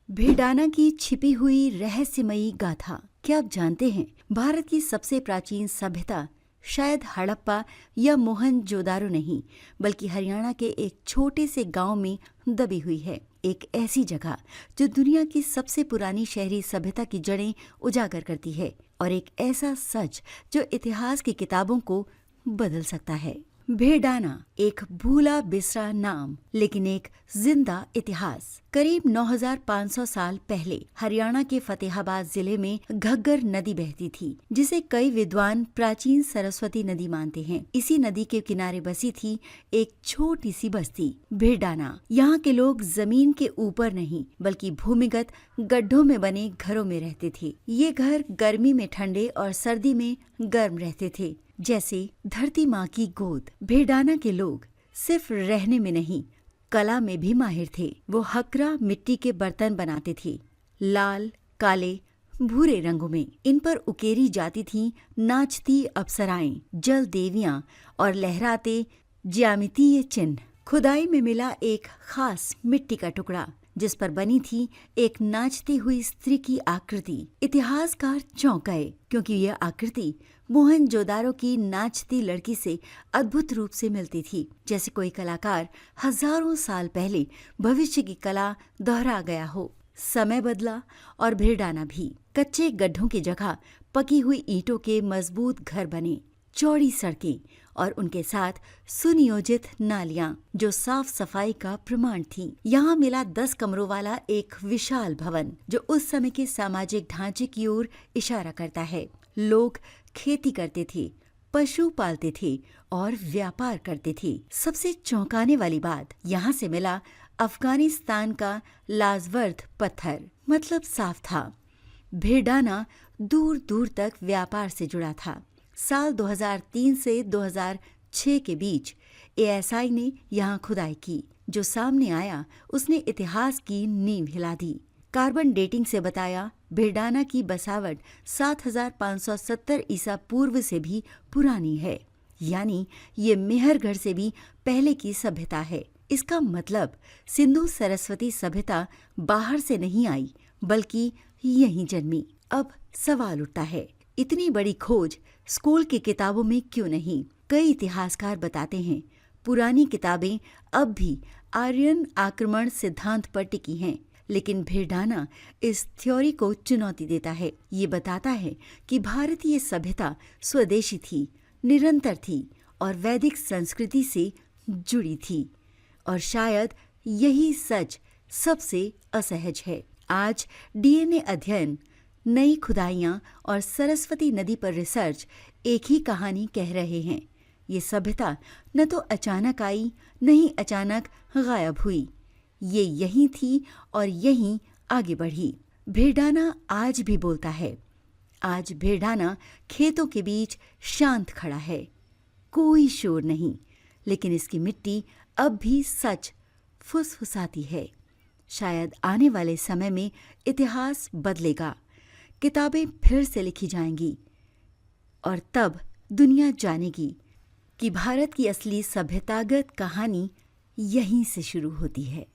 भेडाना की छिपी हुई रहस्यमयी गाथा। क्या आप जानते हैं, भारत की सबसे प्राचीन सभ्यता शायद हड़प्पा या मोहनजोदारो नहीं, बल्कि हरियाणा के एक छोटे से गांव में दबी हुई है। एक ऐसी जगह जो दुनिया की सबसे पुरानी शहरी सभ्यता की जड़ें उजागर करती है, और एक ऐसा सच जो इतिहास की किताबों को बदल सकता है। भेडाना एक भूला बिसरा नाम, लेकिन एक जिंदा इतिहास। करीब 9500 साल पहले हरियाणा के फतेहाबाद जिले में घग्गर नदी बहती थी, जिसे कई विद्वान प्राचीन सरस्वती नदी मानते हैं। इसी नदी के किनारे बसी थी एक छोटी सी बस्ती, भेडाना। यहाँ के लोग जमीन के ऊपर नहीं, बल्कि भूमिगत गड्ढों में बने घरों में रहते थे। ये घर गर्मी में ठंडे और सर्दी में गर्म रहते थे, जैसे धरती माँ की गोद। भेडाना के लोग सिर्फ रहने में नहीं, कला में भी माहिर थे। वो हकरा मिट्टी के बर्तन बनाते थे, लाल, काले, भूरे रंगों में। इन पर उकेरी जाती थीं नाचती अप्सराएं, जल देवियां और लहराते ज्यामितीय चिन्ह। खुदाई में मिला एक खास मिट्टी का टुकड़ा, जिस पर बनी थी एक नाचती हुई स्त्री की आकृति। इतिहासकार चौंक गए, क्योंकि यह आकृति मोहनजोदारो की नाचती लड़की से अद्भुत रूप से मिलती थी, जैसे कोई कलाकार हजारों साल पहले भविष्य की कला दोहरा गया हो। समय बदला और भेडाना भी। कच्चे गड्ढों की जगह पकी हुई ईंटों के मजबूत घर बने, चौड़ी सड़कें और उनके साथ सुनियोजित नालियां जो साफ सफाई का प्रमाण थीं। यहाँ मिला 10 कमरों वाला एक विशाल भवन, जो उस समय के सामाजिक ढांचे की ओर इशारा करता है। लोग खेती करते थे, पशु पालते थे और व्यापार करते थे। सबसे चौंकाने वाली बात, यहाँ से मिला अफगानिस्तान का लाजवर्द पत्थर। मतलब साफ था, भेडाना दूर दूर तक व्यापार से जुड़ा था। साल 2003 से 2006 के बीच एएसआई ने यहाँ खुदाई की। जो सामने आया उसने इतिहास की नींव हिला दी। कार्बन डेटिंग से बताया, भेडाना की बसावट 7570 ईसा पूर्व से भी पुरानी है, यानी ये मेहरगढ़ से भी पहले की सभ्यता है। इसका मतलब सिंधु सरस्वती सभ्यता बाहर से नहीं आई, बल्कि यहीं जन्मी। अब सवाल उठता है, इतनी बड़ी खोज स्कूल की किताबों में क्यों नहीं? कई इतिहासकार बताते हैं, पुरानी किताबें अब भी आर्यन आक्रमण सिद्धांत पर टिकी हैं, लेकिन भेडाना इस थ्योरी को चुनौती देता है। ये बताता है कि भारतीय सभ्यता स्वदेशी थी, निरंतर थी और वैदिक संस्कृति से जुड़ी थी। और शायद यही सच सबसे असहज है। आज डीएनए अध्ययन, नई खुदाइयाँ और सरस्वती नदी पर रिसर्च एक ही कहानी कह रहे हैं। ये सभ्यता न तो अचानक आई, न ही अचानक गायब हुई। ये यहीं थी और यहीं आगे बढ़ी। भेडाना आज भी बोलता है। आज भेडाना खेतों के बीच शांत खड़ा है, कोई शोर नहीं, लेकिन इसकी मिट्टी अब भी सच फुसफुसाती है। शायद आने वाले समय में इतिहास बदलेगा, किताबें फिर से लिखी जाएंगी, और तब दुनिया जानेगी कि भारत की असली सभ्यतागत कहानी यहीं से शुरू होती है।